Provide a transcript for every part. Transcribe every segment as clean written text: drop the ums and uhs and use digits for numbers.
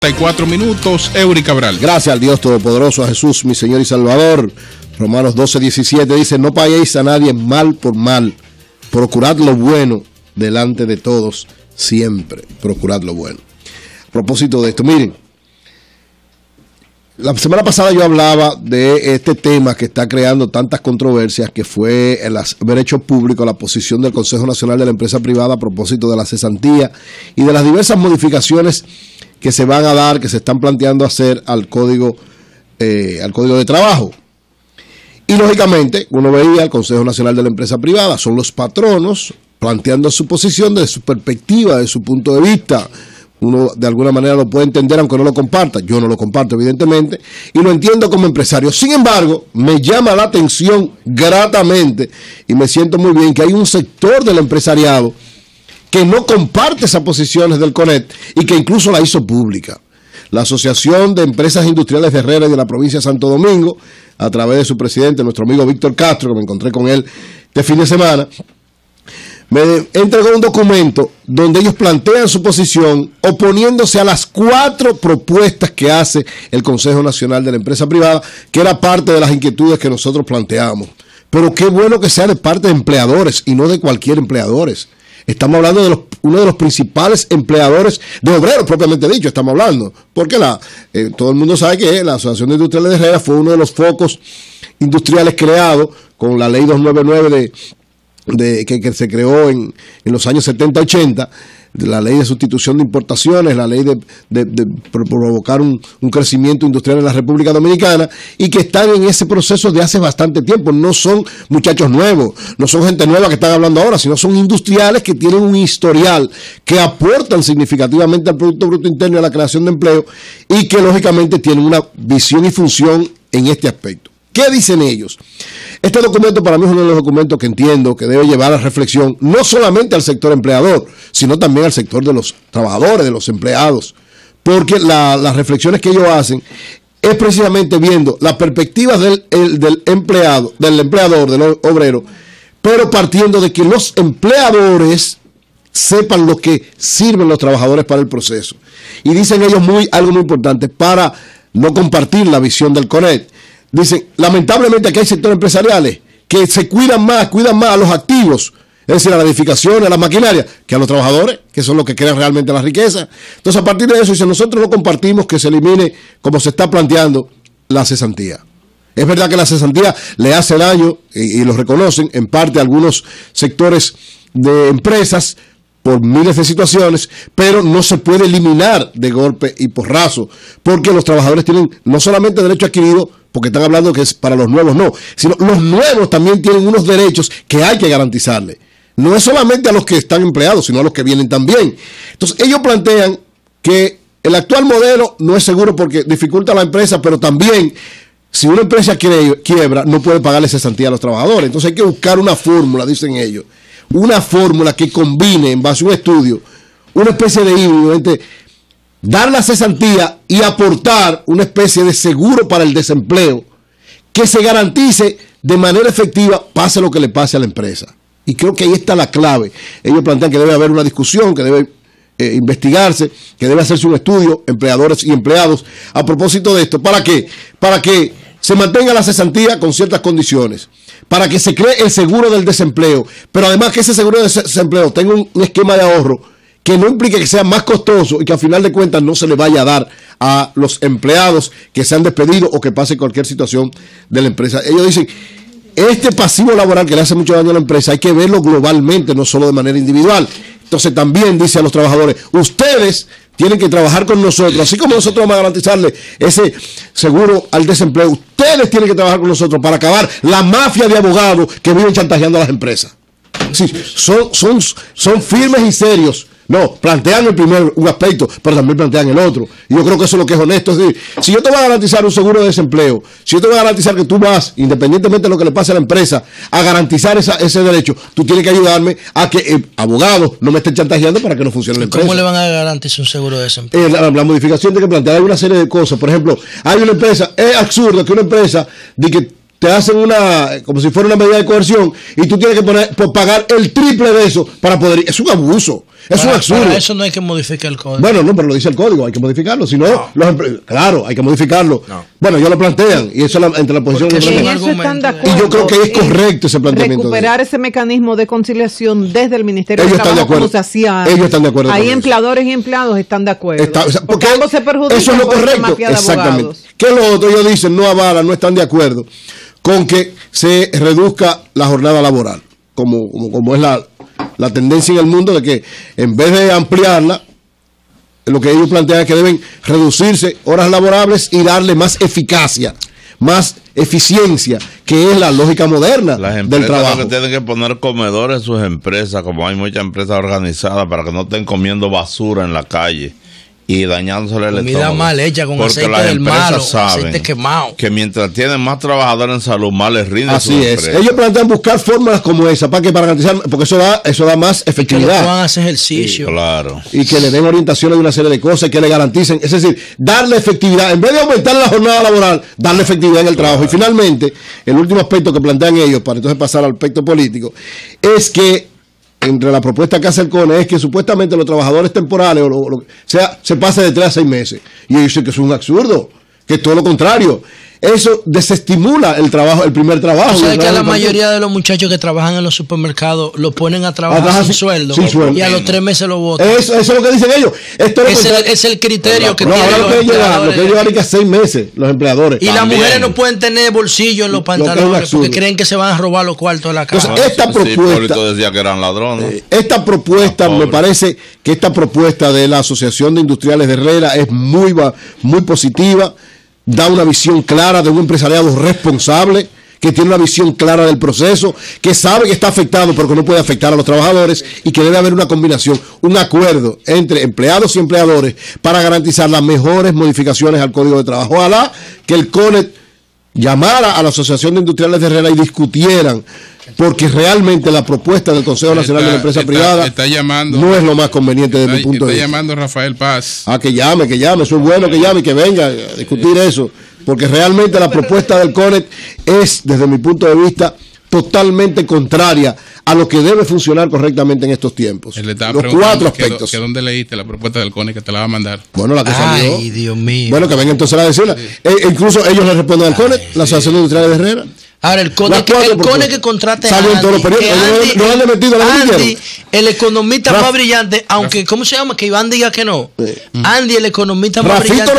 4 minutos, Eury Cabral. Gracias al Dios Todopoderoso, a Jesús, mi Señor y Salvador. Romanos 12:17 dice: no paguéis a nadie mal por mal, procurad lo bueno delante de todos, siempre procurad lo bueno. A propósito de esto, miren, la semana pasada yo hablaba de este tema que está creando tantas controversias, que fue el haber hecho público la posición del Consejo Nacional de la Empresa Privada a propósito de la cesantía y de las diversas modificaciones que se van a dar, que se están planteando hacer al código de trabajo. Y lógicamente uno veía al Consejo Nacional de la Empresa Privada, son los patronos planteando su posición desde su perspectiva, desde su punto de vista. Uno de alguna manera lo puede entender aunque no lo comparta. Yo no lo comparto, evidentemente, y lo entiendo como empresario. Sin embargo, me llama la atención gratamente y me siento muy bien que hay un sector del empresariado que no comparte esas posiciones del CONET y que incluso la hizo pública. La Asociación de Empresas Industriales de Herrera y de la provincia de Santo Domingo, a través de su presidente, nuestro amigo Víctor Castro, que me encontré con él este fin de semana, me entregó un documento donde ellos plantean su posición oponiéndose a las 4 propuestas que hace el Consejo Nacional de la Empresa Privada, que era parte de las inquietudes que nosotros planteamos. Pero qué bueno que sea de parte de empleadores y no de cualquier empleadores. Estamos hablando de uno de los principales empleadores de obreros, propiamente dicho, estamos hablando. Porque todo el mundo sabe que la Asociación de Industriales de Herrera fue uno de los focos industriales creados con la ley 299 que se creó en los años 70-80, la ley de sustitución de importaciones, la ley de provocar un crecimiento industrial en la República Dominicana, y que están en ese proceso de hace bastante tiempo. No son muchachos nuevos, no son gente nueva que están hablando ahora, sino son industriales que tienen un historial, que aportan significativamente al Producto Bruto Interno y a la creación de empleo, y que lógicamente tienen una visión y función en este aspecto. ¿Qué dicen ellos? Este documento para mí es uno de los documentos que entiendo que debe llevar a reflexión no solamente al sector empleador, sino también al sector de los trabajadores, de los empleados, porque las reflexiones que ellos hacen es precisamente viendo las perspectivas del empleador, del obrero, pero partiendo de que los empleadores sepan lo que sirven los trabajadores para el proceso. Y dicen ellos algo muy importante para no compartir la visión del CONET. Dicen, lamentablemente aquí hay sectores empresariales que se cuidan más a los activos, es decir, a la edificación, a la maquinaria, que a los trabajadores, que son los que crean realmente la riqueza. Entonces, a partir de eso, dicen, nosotros no compartimos que se elimine, como se está planteando, la cesantía. Es verdad que la cesantía le hace daño, y lo reconocen, en parte a algunos sectores de empresas, por miles de situaciones, pero no se puede eliminar de golpe y porrazo, porque los trabajadores tienen no solamente derecho adquirido, porque están hablando que es para los nuevos, no, sino los nuevos también tienen unos derechos que hay que garantizarles. No es solamente a los que están empleados, sino a los que vienen también. Entonces, ellos plantean que el actual modelo no es seguro porque dificulta a la empresa, pero también, si una empresa quiebra, no puede pagarle cesantía a los trabajadores. Entonces, hay que buscar una fórmula, dicen ellos, una fórmula que combine, en base a un estudio, una especie de híbrido entre dar la cesantía y aportar una especie de seguro para el desempleo que se garantice de manera efectiva, pase lo que le pase a la empresa. Y creo que ahí está la clave. Ellos plantean que debe haber una discusión, que debe investigarse, que debe hacerse un estudio, empleadores y empleados, a propósito de esto. ¿Para qué? Para que se mantenga la cesantía con ciertas condiciones, para que se cree el seguro del desempleo, pero además que ese seguro de desempleo tenga un esquema de ahorro que no implique que sea más costoso y que al final de cuentas no se le vaya a dar a los empleados que se han despedido o que pase cualquier situación de la empresa. Ellos dicen, este pasivo laboral que le hace mucho daño a la empresa hay que verlo globalmente, no solo de manera individual. Entonces también dice a los trabajadores, ustedes tienen que trabajar con nosotros, así como nosotros vamos a garantizarle ese seguro al desempleo, ustedes tienen que trabajar con nosotros para acabar la mafia de abogados que viven chantajeando a las empresas. Sí, son firmes y serios. No, plantean un aspecto, pero también plantean el otro. Y yo creo que eso es lo que es honesto. Es decir, si yo te voy a garantizar un seguro de desempleo, si yo te voy a garantizar que tú vas, independientemente de lo que le pase a la empresa, a garantizar ese derecho, tú tienes que ayudarme a que abogados no me estén chantajeando para que no funcione la empresa. ¿Cómo le van a garantizar un seguro de desempleo? La modificación tiene que plantear una serie de cosas. Por ejemplo, hay una empresa, es absurdo que una empresa diga que te hacen como si fuera una medida de coerción, y tú tienes que pagar el triple de eso para poder ir. Es un abuso, es un absurdo. Para eso no hay que modificar el código. Bueno, no, pero lo dice el código, hay que modificarlo. Si no, claro, hay que modificarlo. No. Bueno, ellos lo plantean, y eso entre la posición y y yo creo que es correcto ese planteamiento. Recuperar ese mecanismo de conciliación desde el Ministerio de Trabajo, como se hacía antes. Ellos están de acuerdo. Ahí empleadores y empleados están de acuerdo. Porque ambos se perjudican. Eso es lo correcto. Exactamente. ¿Qué lo otro? Ellos dicen, no avalan, no están de acuerdo con que se reduzca la jornada laboral, como es la tendencia en el mundo, de que en vez de ampliarla, lo que ellos plantean es que deben reducirse horas laborables y darle más eficacia, más eficiencia, que es la lógica moderna del trabajo. Que tienen que poner comedores en sus empresas, como hay muchas empresas organizadas, para que no estén comiendo basura en la calle y dañándosele el estómago. Comida mal hecha, con aceite del malo, aceite quemado. Que mientras tienen más trabajadores en salud, más les rinde. Así es. Ellos plantean buscar fórmulas como esa para garantizar, porque eso da más efectividad. Que puedan hacer ejercicio. Sí, claro. Y que le den orientaciones de una serie de cosas, que le garanticen, es decir, darle efectividad. En vez de aumentar la jornada laboral, darle efectividad en el trabajo. Y finalmente, el último aspecto que plantean ellos, para entonces pasar al aspecto político, es que entre la propuesta que hace el CONE es que supuestamente los trabajadores temporales se pase de 3 a 6 meses. Y ellos dicen que es un absurdo, que es todo lo contrario. Eso desestimula el primer trabajo. O sea, que a la mayoría de los muchachos que trabajan en los supermercados lo ponen a trabajar sin sueldo, y a los 3 meses lo botan. Eso es lo que dicen ellos. Es el criterio que tienen los empleadores. Lo que ellos llevan es 6 meses, los empleadores. Y las mujeres no pueden tener bolsillo en los pantalones porque creen que se van a robar los cuartos de la casa. Entonces, esta propuesta... Sí, decía que eran ladrones. Esta propuesta, me parece que esta propuesta de la Asociación de Industriales de Herrera es muy positiva. Da una visión clara de un empresariado responsable, que tiene una visión clara del proceso, que sabe que está afectado, pero que no puede afectar a los trabajadores, y que debe haber una combinación, un acuerdo entre empleados y empleadores para garantizar las mejores modificaciones al Código de Trabajo. Ojalá que el CONET llamara a la Asociación de Industriales de Herrera y discutieran, porque realmente la propuesta del Consejo Nacional de la Empresa Privada no es lo más conveniente desde mi punto de vista. Está llamando Rafael Paz. Que llame, eso es bueno que llame y que venga a discutir eso, porque realmente la propuesta del CONET es, desde mi punto de vista, totalmente contraria a lo que debe funcionar correctamente en estos tiempos. Los 4 aspectos. ¿Que dónde leíste la propuesta del CONET que te la va a mandar? Bueno, la que salió. Ay, Dios mío. Bueno, que venga entonces a decirla. Sí. Incluso ellos le responden al CONET, la Asociación de Industriales de Herrera. Ahora, el CONE que contrate a Andy, el economista más brillante, aunque, ¿cómo se llama? Que Iván diga que no. Andy, el economista más brillante,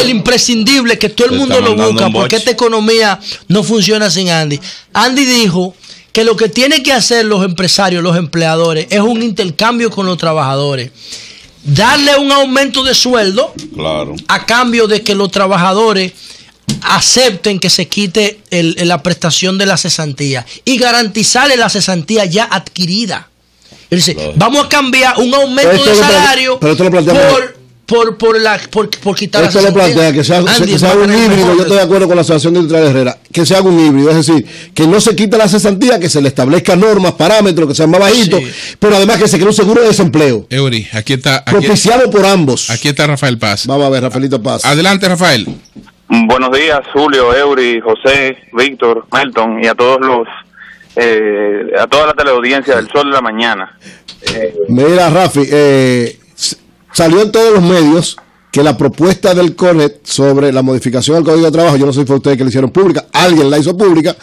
el imprescindible, que todo el mundo lo busca, porque esta economía no funciona sin Andy. Andy dijo que lo que tienen que hacer los empresarios, los empleadores, es un intercambio con los trabajadores. Darle un aumento de sueldo, claro, a cambio de que los trabajadores acepten que se quite la prestación de la cesantía y garantizarle la cesantía ya adquirida. Él dice, vamos a cambiar un aumento de salario por quitar la cesantía. Esto lo plantea que se haga un híbrido. Yo estoy de acuerdo con la Asociación de Industriales de Herrera, que se haga un híbrido, es decir, que no se quite la cesantía, que se le establezca normas, parámetros, que sean más bajitos, pero además que se cree un seguro de desempleo. Eury, aquí está. Propiciado por ambos. Aquí está Rafael Paz. Vamos a ver, Rafaelito Paz. Adelante, Rafael. Buenos días, Julio, Eury, José, Víctor, Melton y a todos a toda la teleaudiencia del Sol de la Mañana. Mira, Rafi, salió en todos los medios que la propuesta del CONET sobre la modificación del Código de Trabajo, yo no sé si fue ustedes que la hicieron pública, alguien la hizo pública,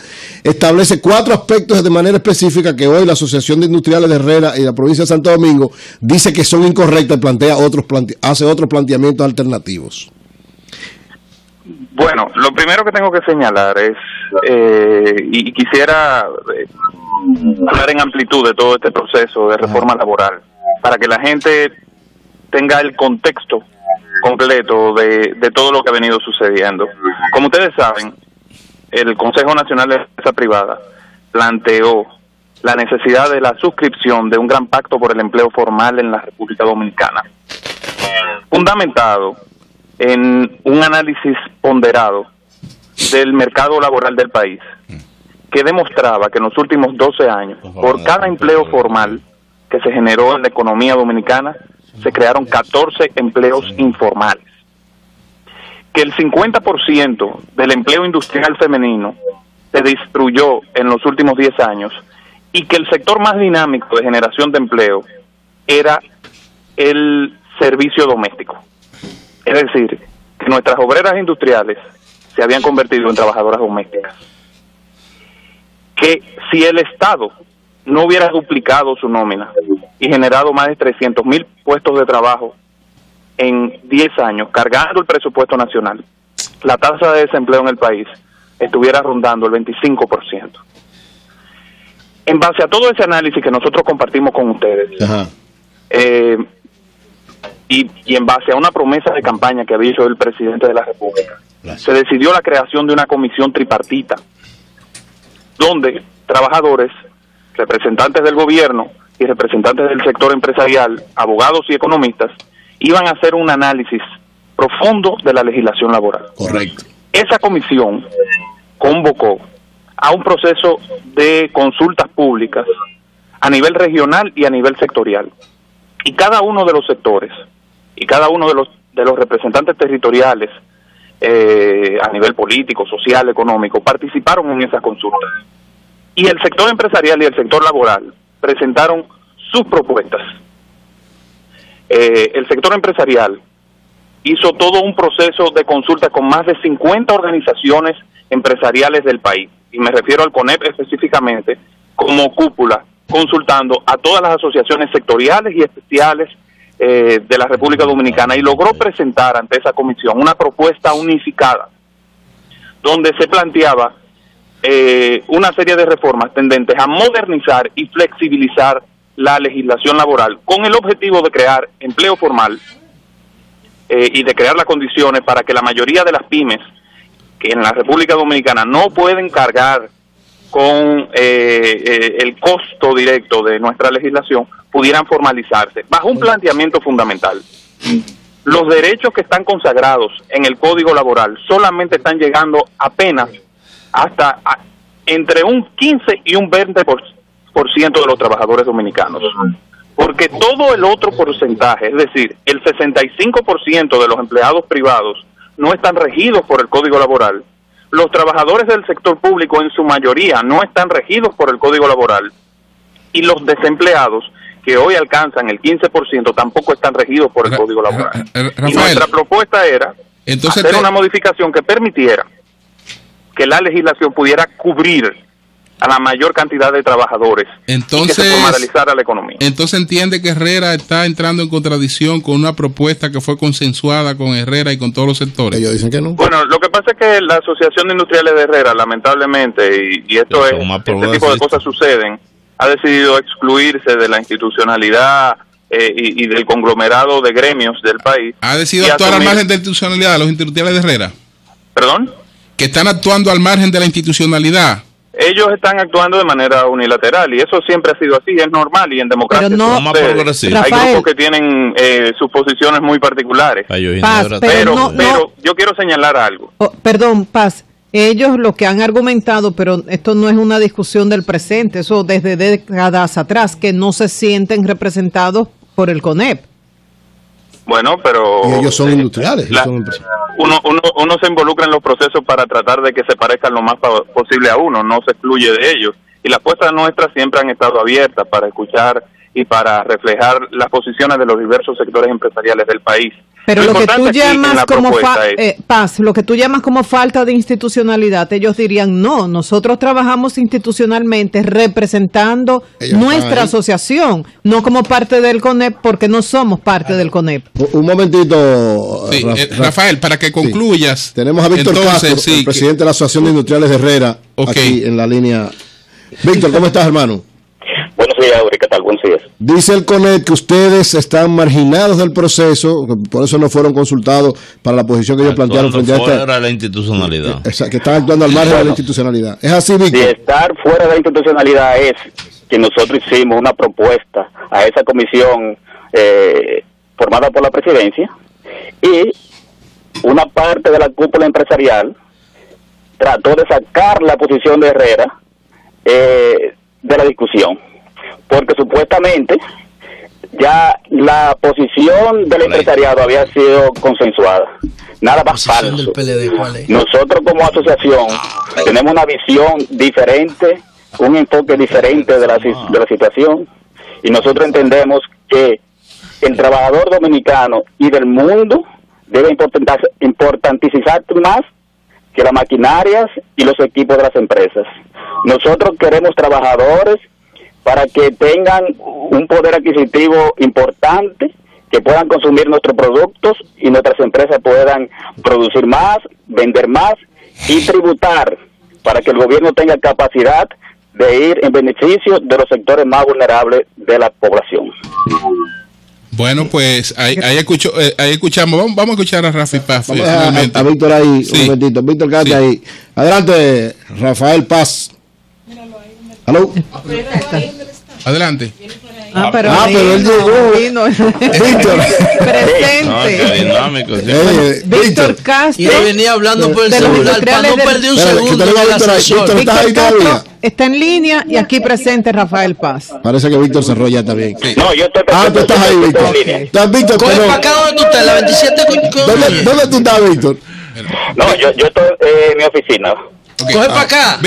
establece 4 aspectos de manera específica que hoy la Asociación de Industriales de Herrera y la provincia de Santo Domingo dice que son incorrectas y hace otros planteamientos alternativos. Bueno, lo primero que tengo que señalar es, y quisiera hablar en amplitud de todo este proceso de reforma laboral, para que la gente tenga el contexto completo de todo lo que ha venido sucediendo. Como ustedes saben, el Consejo Nacional de la Empresa Privada planteó la necesidad de la suscripción de un gran pacto por el empleo formal en la República Dominicana, fundamentado en un análisis ponderado del mercado laboral del país, que demostraba que en los últimos 12 años, por cada empleo formal que se generó en la economía dominicana, se crearon 14 empleos informales. que el 50% del empleo industrial femenino se destruyó en los últimos 10 años y que el sector más dinámico de generación de empleo era el servicio doméstico. Es decir, que nuestras obreras industriales se habían convertido en trabajadoras domésticas. Que si el Estado no hubiera duplicado su nómina y generado más de 300,000 puestos de trabajo en 10 años, cargando el presupuesto nacional, la tasa de desempleo en el país estuviera rondando el 25%. En base a todo ese análisis que nosotros compartimos con ustedes, y en base a una promesa de campaña que había hecho el presidente de la República, se decidió la creación de una comisión tripartita, donde trabajadores, representantes del gobierno y representantes del sector empresarial, abogados y economistas, iban a hacer un análisis profundo de la legislación laboral. Correcto. Esa comisión convocó a un proceso de consultas públicas a nivel regional y a nivel sectorial. Y cada uno de los sectores y cada uno de los representantes territoriales a nivel político, social, económico, participaron en esas consultas. Y el sector empresarial y el sector laboral presentaron sus propuestas. El sector empresarial hizo todo un proceso de consulta con más de 50 organizaciones empresariales del país, y me refiero al CONEP específicamente, como cúpula, consultando a todas las asociaciones sectoriales y especiales de la República Dominicana, y logró presentar ante esa comisión una propuesta unificada, donde se planteaba una serie de reformas tendentes a modernizar y flexibilizar la legislación laboral, con el objetivo de crear empleo formal y de crear las condiciones para que la mayoría de las pymes que en la República Dominicana no pueden cargar con el costo directo de nuestra legislación, pudieran formalizarse bajo un planteamiento fundamental. Los derechos que están consagrados en el Código Laboral solamente están llegando apenas hasta entre un 15 y un 20% de los trabajadores dominicanos, porque todo el otro porcentaje, es decir, el 65% de los empleados privados no están regidos por el Código Laboral. Los trabajadores del sector público en su mayoría no están regidos por el Código Laboral, y los desempleados, que hoy alcanzan el 15%, tampoco están regidos por el Código Laboral. Rafael, y nuestra propuesta era hacer una modificación que permitiera que la legislación pudiera cubrir a la mayor cantidad de trabajadores, entonces, y que se formalizara la economía. Entonces entiende que Herrera está entrando en contradicción con una propuesta que fue consensuada con Herrera y con todos los sectores. Ellos dicen que no. Bueno, lo que pasa es que la Asociación de Industriales de Herrera, lamentablemente, y esto es, este tipo de cosas suceden, ha decidido excluirse de la institucionalidad y del conglomerado de gremios del país. ¿Ha decidido actuar al margen de la institucionalidad de los industriales de Herrera? ¿Perdón? Que están actuando al margen de la institucionalidad. Ellos están actuando de manera unilateral, y eso siempre ha sido así, es normal, y en democracia no, hay grupos que tienen sus posiciones muy particulares. Paz, pero yo quiero señalar algo. Perdón, Paz, ellos lo que han argumentado, pero esto no es una discusión del presente, eso desde décadas atrás, que no se sienten representados por el CONEP. Bueno, pero... Y ellos son industriales. Uno se involucra en los procesos para tratar de que se parezcan lo más posible a uno, no se excluye de ellos. Y las puestas nuestras siempre han estado abiertas para escuchar y para reflejar las posiciones de los diversos sectores empresariales del país. Pero lo que tú llamas como Paz, lo que tú llamas como falta de institucionalidad, ellos dirían no, nosotros trabajamos institucionalmente representando nuestra asociación, no como parte del CONEP, porque no somos parte del CONEP. Un momentito, sí, Rafael, para que concluyas. Sí. Tenemos a Víctor Castro, el presidente de la Asociación de Industriales de Herrera, aquí en la línea. Víctor, ¿cómo estás, hermano? Buenos días, ¿qué tal? Buenos días. Dice el CONEP que ustedes están marginados del proceso, por eso no fueron consultados para la posición que ellos plantearon frente a esta... fuera de la institucionalidad. Que están actuando al margen de la institucionalidad. ¿Es así, Víctor? Si estar fuera de la institucionalidad es que nosotros hicimos una propuesta a esa comisión formada por la presidencia, y una parte de la cúpula empresarial trató de sacar la posición de Herrera de la discusión, porque supuestamente ya la posición del empresariado había sido consensuada. nada más falso. Nosotros como asociación tenemos una visión diferente, un enfoque diferente de la situación, y nosotros entendemos que el trabajador dominicano y del mundo debe importantizar más que las maquinarias y los equipos de las empresas. Nosotros queremos trabajadores para que tengan un poder adquisitivo importante, que puedan consumir nuestros productos y nuestras empresas puedan producir más, vender más y tributar para que el gobierno tenga capacidad de ir en beneficio de los sectores más vulnerables de la población. Bueno, pues ahí escuchamos. Vamos a escuchar a Rafi Paz. Vamos a Víctor ahí, sí. Un momentito. Víctor, quédate ahí. Adelante, Rafael Paz. ¿Aló? Adelante. Pero él llegó. Víctor. Presente. Dinámico. Víctor Castro. Y él venía hablando por el celular para no perder un segundo. Víctor Castro está en línea y aquí presente Rafael Paz. Parece que Víctor cerró ya también. Sí. No, yo estoy tú estás ahí, Víctor. Víctor, coge para acá donde tú estás, la 27 ¿Dónde tú estás, Víctor? No, yo estoy en mi oficina. Okay. Coge para acá.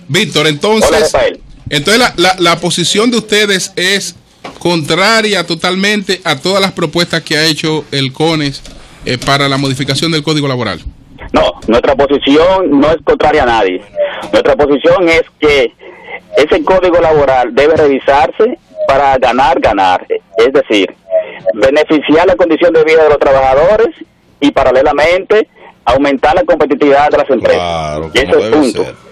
Víctor, entonces... Hola, entonces la posición de ustedes es contraria totalmente a todas las propuestas que ha hecho el CONES para la modificación del Código Laboral. No, nuestra posición no es contraria a nadie. Nuestra posición es que ese Código Laboral debe revisarse para ganar. Es decir, beneficiar la condición de vida de los trabajadores y paralelamente aumentar la competitividad de las empresas. Claro, y ese es el punto. Ser.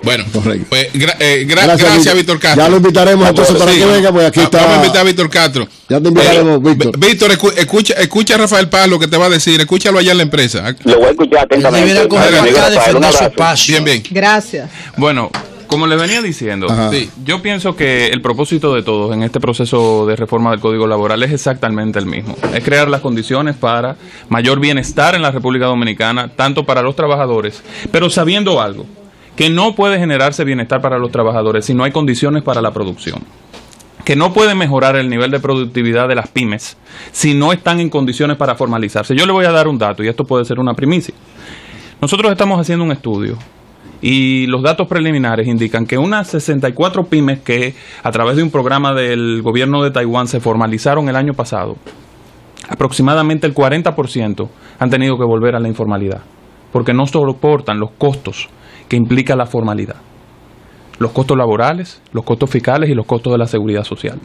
Bueno, pues gracias, Víctor Castro. Ya lo invitaremos entonces para que venga, pues aquí está. Vamos a invitar a Víctor Castro. Ya te invitaremos, Víctor. Víctor, escucha a Rafael Paz lo que te va a decir. Escúchalo allá en la empresa. Lo voy a escuchar atentamente. Bien. Gracias. Bueno, como les venía diciendo, yo pienso que el propósito de todos en este proceso de reforma del Código Laboral es exactamente el mismo. Es crear las condiciones para mayor bienestar en la República Dominicana, tanto para los trabajadores, pero sabiendo algo, que no puede generarse bienestar para los trabajadores si no hay condiciones para la producción, que no puede mejorar el nivel de productividad de las pymes si no están en condiciones para formalizarse. Yo le voy a dar un dato, y esto puede ser una primicia. Nosotros estamos haciendo un estudio y los datos preliminares indican que unas 64 pymes que a través de un programa del gobierno de Taiwán se formalizaron el año pasado, aproximadamente el 40% han tenido que volver a la informalidad, porque no soportan los costos que implica la formalidad, los costos laborales, los costos fiscales y los costos de la seguridad social.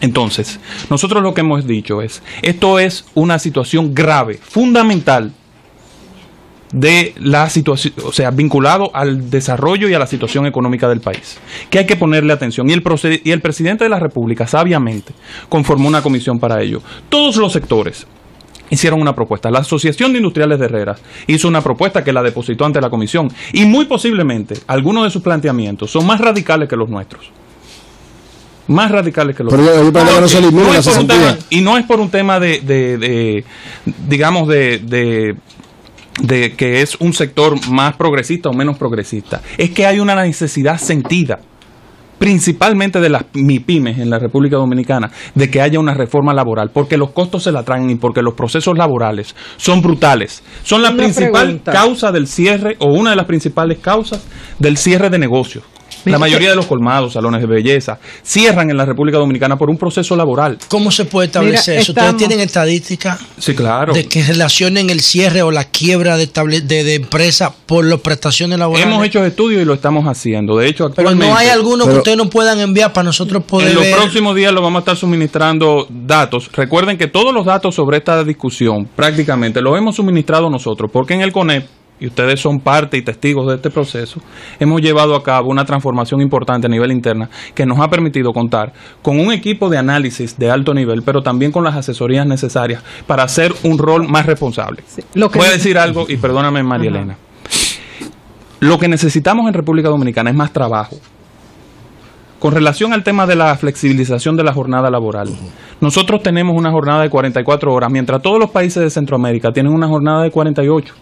Entonces, nosotros lo que hemos dicho es, esto es una situación grave, fundamental de la situación, o sea, vinculado al desarrollo y a la situación económica del país, que hay que ponerle atención, y el presidente de la República sabiamente conformó una comisión para ello. Todos los sectores hicieron una propuesta. La Asociación de Industriales de Herreras hizo una propuesta que la depositó ante la comisión, y muy posiblemente algunos de sus planteamientos son más radicales que los nuestros. Más radicales que los nuestros. Y no es por un tema de que es un sector más progresista o menos progresista. Es que hay una necesidad sentida, principalmente de las MIPYMES en la República Dominicana, de que haya una reforma laboral, porque los costos se la traen y porque los procesos laborales son brutales. Son la principal causa del cierre, o una de las principales causas del cierre de negocios. La mayoría de los colmados, salones de belleza, cierran en la República Dominicana por un proceso laboral. ¿Cómo se puede establecer eso? ¿Ustedes tienen estadísticas? Sí, claro. De que relacionen el cierre o la quiebra de empresa por las prestaciones laborales. Hemos hecho estudios y lo estamos haciendo. De hecho, actualmente... Pero no hay alguno que ustedes nos puedan enviar para nosotros poder ver. En los próximos días lo vamos a estar suministrando datos. Recuerden que todos los datos sobre esta discusión prácticamente los hemos suministrado nosotros, porque en el CONEP, y ustedes son parte y testigos de este proceso, hemos llevado a cabo una transformación importante a nivel interna que nos ha permitido contar con un equipo de análisis de alto nivel, pero también con las asesorías necesarias para hacer un rol más responsable. Sí, voy a decir algo, y perdóname, María Elena. Lo que necesitamos en República Dominicana es más trabajo. Con relación al tema de la flexibilización de la jornada laboral, nosotros tenemos una jornada de 44 horas, mientras todos los países de Centroamérica tienen una jornada de 48.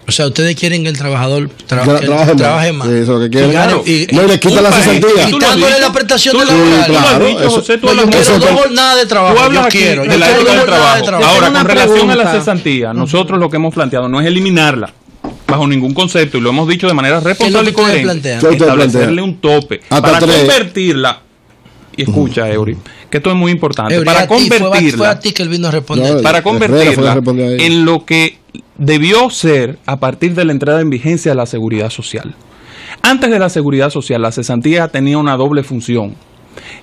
O sea, ustedes quieren que el trabajador trabaje más. Sí, eso es lo que quieren. No, y le quitan la cesantía. Quitándole la prestación de laboral. Claro, yo quiero 2 jornadas de trabajo. Tú hablas de la época del trabajo. Ahora, con relación a la cesantía, nosotros lo que hemos planteado no es eliminarla bajo ningún concepto, y lo hemos dicho de manera responsable y coherente, establecerle un tope para convertirla. Y escucha, Eury, que esto es muy importante. Para convertirla, fue a ti que él vino a responder. Para convertirla en lo que debió ser a partir de la entrada en vigencia de la seguridad social. Antes de la seguridad social, la cesantía tenía una doble función.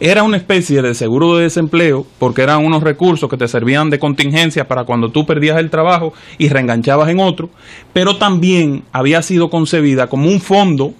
Era una especie de seguro de desempleo, porque eran unos recursos que te servían de contingencia para cuando tú perdías el trabajo y reenganchabas en otro, pero también había sido concebida como un fondo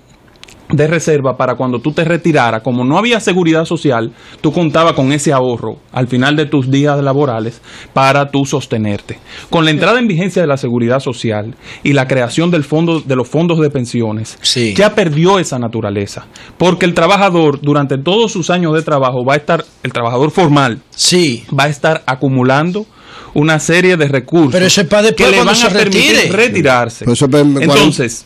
de reserva para cuando tú te retiraras. Como no había seguridad social, tú contabas con ese ahorro al final de tus días laborales para tú sostenerte. Con la entrada en vigencia de la seguridad social y la creación del fondo, de los fondos de pensiones, ya perdió esa naturaleza, porque el trabajador durante todos sus años de trabajo va a estar, el trabajador formal, va a estar acumulando una serie de recursos, pero eso es para después, que le van a permitir retirarse. Entonces,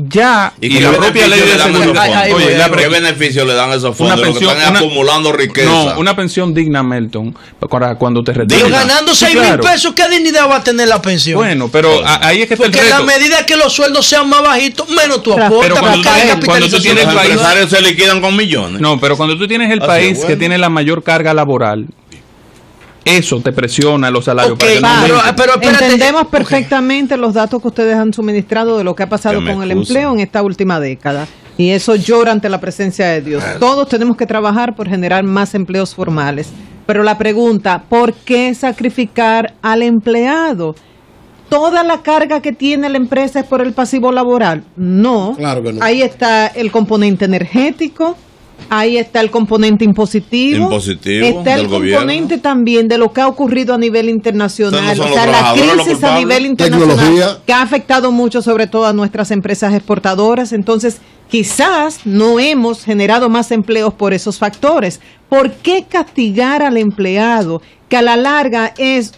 ya y la propia ley de seguridad, ¿qué beneficio le dan a esos fondos? Los que están acumulando riqueza. No, una pensión digna, Melton, para cuando te retiras. Pero ganando 6,000 pesos, ¿qué dignidad va a tener la pensión? Bueno, pero ahí es que está el reto. Porque a medida que los sueldos sean más bajitos, menos tú aportas. Pero cuando tú tienes los empresarios se liquidan con millones. No, pero cuando tú tienes el país que tiene la mayor carga laboral, eso te presiona los salarios. Pero entendemos perfectamente los datos que ustedes han suministrado de lo que ha pasado con el empleo en esta última década. Y eso llora ante la presencia de Dios. Todos tenemos que trabajar por generar más empleos formales. Pero la pregunta, ¿por qué sacrificar al empleado? ¿Toda la carga que tiene la empresa es por el pasivo laboral? No. Claro que no. Ahí está el componente energético. Ahí está el componente impositivo, está el componente también de lo que ha ocurrido a nivel internacional, o sea, la crisis a nivel internacional que ha afectado mucho sobre todo a nuestras empresas exportadoras. Entonces, quizás no hemos generado más empleos por esos factores. ¿Por qué castigar al empleado, que a la larga es